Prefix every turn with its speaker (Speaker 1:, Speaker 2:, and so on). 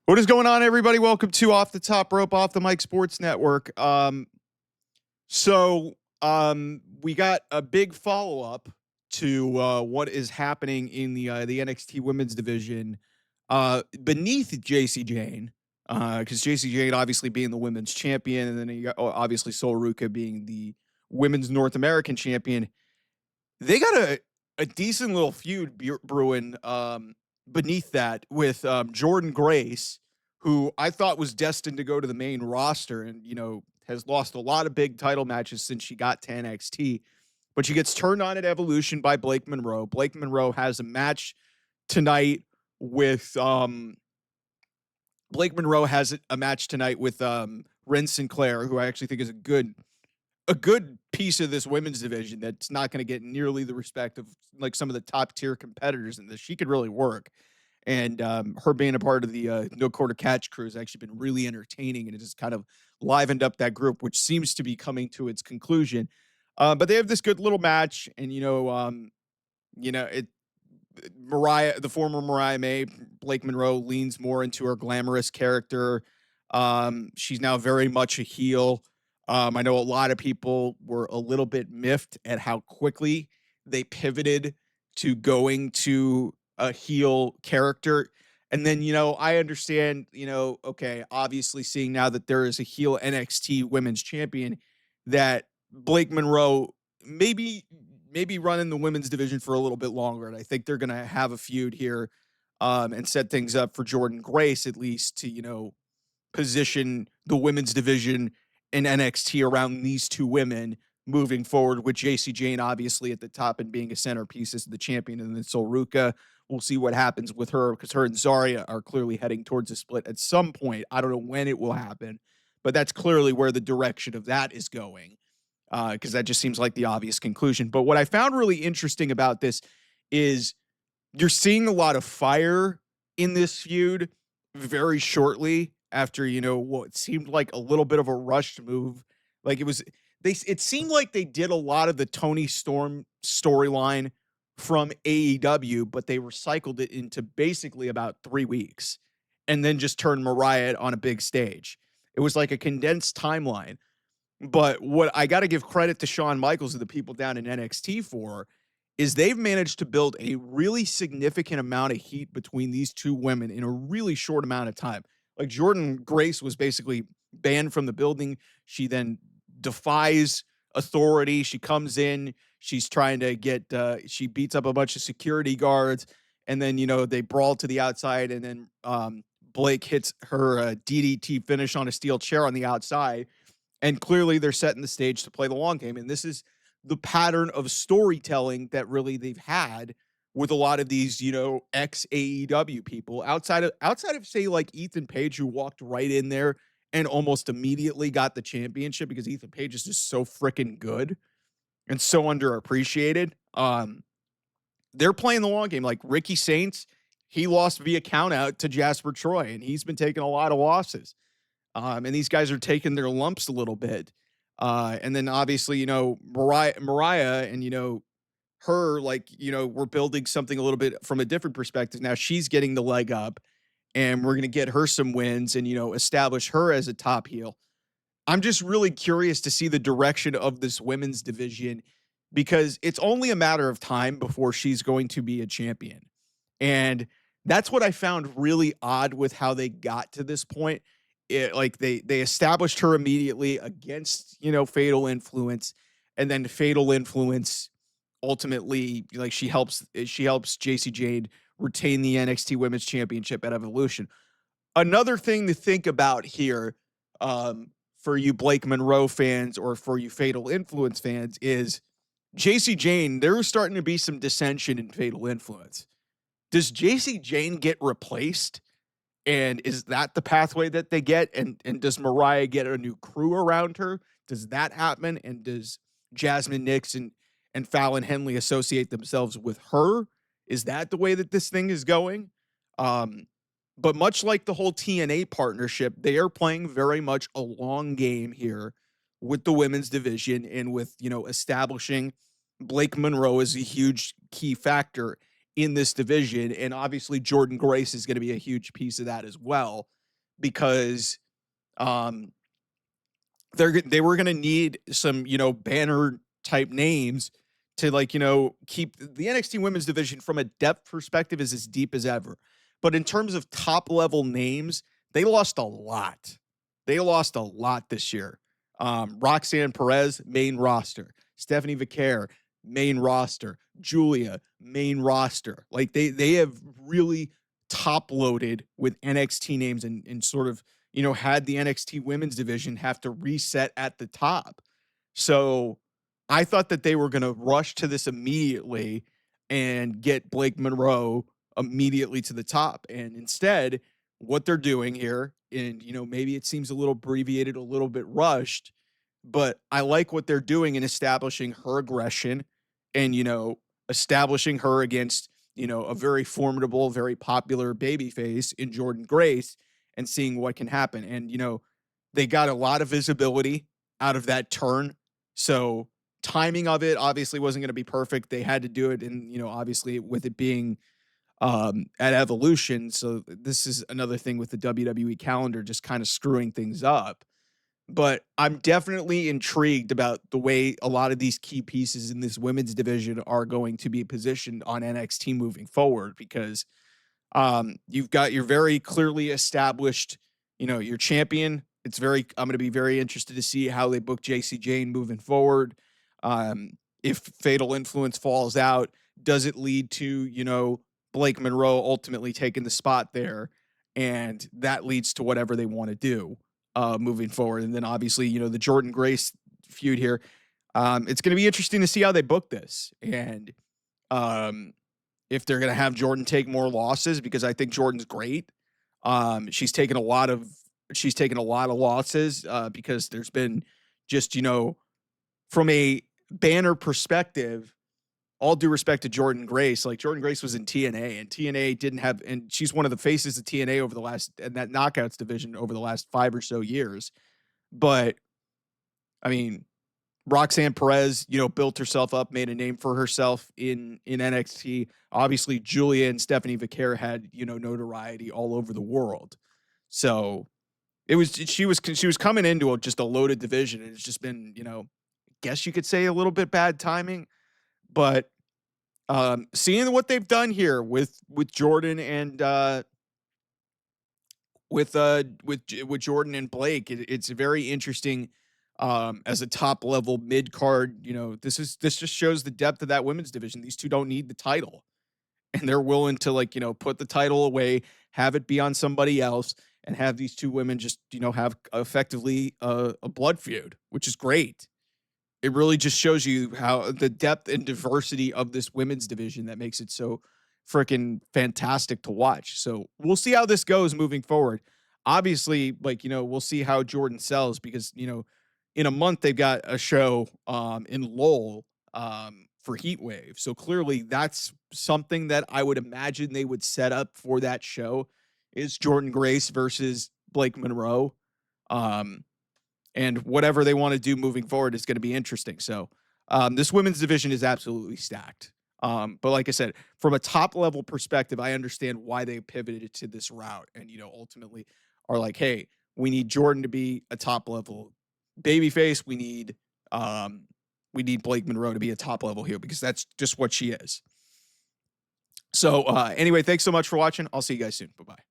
Speaker 1: What is going on, everybody? Welcome to Off the Top Rope, Off the Mic Sports Network. We got a big follow up to what is happening in the NXT Women's Division beneath JC Jane, because JC Jane obviously being the women's champion, and then you got obviously Sol Ruca being the women's North American champion. They got a decent little feud brewing beneath that with Jordynne Grace, who I thought was destined to go to the main roster and, has lost a lot of big title matches since she got to NXT. But she gets turned on at Evolution by Blake Monroe. Blake Monroe has a match tonight with Blake Monroe has a match tonight with Ren Sinclair, who I actually think is a good piece of this women's division that's not going to get nearly the respect of like some of the top tier competitors in this. She could really work. And her being a part of the No Quarter Catch crew has actually been really entertaining, and it just kind of livened up that group, which seems to be coming to its conclusion. But they have this good little match, and the former Mariah May, Blake Monroe leans more into her glamorous character. She's now very much a heel. I know a lot of people were a little bit miffed at how quickly they pivoted to going to a heel character. And then, I understand, okay, obviously seeing now that there is a heel NXT women's champion, that Blake Monroe maybe running the women's division for a little bit longer. And I think they're going to have a feud here and set things up for Jordynne Grace, at least to, position the women's division in NXT around these two women moving forward, with JC Jane obviously at the top and being a centerpiece as the champion, and then Sol Ruca. We'll see what happens with her, because her and Zarya are clearly heading towards a split at some point. I don't know when it will happen, but that's clearly where the direction of that is going, because that just seems like the obvious conclusion. But what I found really interesting about this is you're seeing a lot of fire in this feud very shortly after, what seemed like a little bit of a rushed move. Like it seemed like they did a lot of the Toni Storm storyline from AEW, but they recycled it into basically about 3 weeks and then just turned Mariah on a big stage. It was like a condensed timeline. But what I got to give credit to Shawn Michaels and the people down in NXT for is they've managed to build a really significant amount of heat between these two women in a really short amount of time. Like Jordynne Grace was basically banned from the building. She then defies authority. She comes in, she's trying to she beats up a bunch of security guards, and then, they brawl to the outside, and then Blake hits her DDT finish on a steel chair on the outside. And clearly they're setting the stage to play the long game. And this is the pattern of storytelling that really they've had with a lot of these, ex AEW people outside of say like Ethan Page, who walked right in there and almost immediately got the championship because Ethan Page is just so freaking good and so underappreciated. They're playing the long game. Like Ricky Saints, he lost via count out to Jasper Troy, and he's been taking a lot of losses. And these guys are taking their lumps a little bit. And then obviously, Mariah and, her, like, we're building something a little bit from a different perspective. Now she's getting the leg up, and we're going to get her some wins and, establish her as a top heel. I'm just really curious to see the direction of this women's division, because it's only a matter of time before she's going to be a champion. And that's what I found really odd with how they got to this point. They established her immediately against, Fatal Influence, and then Fatal Influence ultimately, like, she helps JC Jade retain the NXT Women's Championship at Evolution. Another thing to think about here, for you Blake Monroe fans or for you Fatal Influence fans, is JC Jane. There's starting to be some dissension in Fatal Influence. Does JC Jane get replaced? And is that the pathway that they get? And does Mariah get a new crew around her? Does that happen? And does Jasmine Nix and Fallon Henley associate themselves with her? Is that the way that this thing is going? But much like the whole TNA partnership, they are playing very much a long game here with the women's division, and with, establishing Blake Monroe as a huge key factor in this division. And obviously Jordynne Grace is going to be a huge piece of that as well. because um, they were gonna need some, banner type names to, like, keep the NXT women's division from a depth perspective is as deep as ever. But in terms of top level names, they lost a lot. They lost a lot this year. Roxanne Perez, main roster. Stephanie Vicaire, main roster. Julia, main roster. Like they have really top loaded with NXT names and sort of, had the NXT women's division have to reset at the top. So I thought that they were going to rush to this immediately and get Blake Monroe immediately to the top. And instead, what they're doing here, and, maybe it seems a little abbreviated, a little bit rushed, but I like what they're doing in establishing her aggression and, establishing her against, a very formidable, very popular babyface in Jordynne Grace and seeing what can happen. And, they got a lot of visibility out of that turn. So timing of it obviously wasn't going to be perfect. They had to do it. And, obviously with it being at Evolution. So this is another thing with the WWE calendar, just kind of screwing things up. But I'm definitely intrigued about the way a lot of these key pieces in this women's division are going to be positioned on NXT moving forward, because you've got your very clearly established, your champion. I'm going to be very interested to see how they book JC Jane moving forward. If Fatal Influence falls out, does it lead to, Blake Monroe ultimately taking the spot there? And that leads to whatever they want to do moving forward. And then obviously, the Jordynne Grace feud here. It's going to be interesting to see how they book this. And if they're going to have Jordynne take more losses, because I think Jordynne's great. She's taken a lot of losses because there's been just, from a banner perspective, all due respect to Jordynne Grace, like Jordynne Grace was in TNA, and TNA didn't have, and she's one of the faces of TNA over the last, and that Knockouts division over the last 5 or so years. But I mean, Roxanne Perez, built herself up, made a name for herself in NXT. Obviously, Julia and Stephanie Vicaire had, notoriety all over the world. So she was coming into just a loaded division, and it's just been, I guess you could say a little bit bad timing. But seeing what they've done here with Jordynne and with Jordynne and Blake, it's very interesting as a top level mid card. This just shows the depth of that women's division. These two don't need the title, and they're willing to, like, put the title away, have it be on somebody else, and have these two women just, have effectively a blood feud, which is great. It really just shows you how the depth and diversity of this women's division that makes it so freaking fantastic to watch. So we'll see how this goes moving forward. Obviously, like, we'll see how Jordynne sells, because, in a month they've got a show in Lowell for Heat Wave. So clearly that's something that I would imagine they would set up for that show, is Jordynne Grace versus Blake Monroe. And whatever they want to do moving forward is going to be interesting. So this women's division is absolutely stacked. But like I said, from a top level perspective, I understand why they pivoted to this route and, ultimately are like, hey, we need Jordynne to be a top level babyface. We need Blake Monroe to be a top level heel, because that's just what she is. So anyway, thanks so much for watching. I'll see you guys soon. Bye-bye.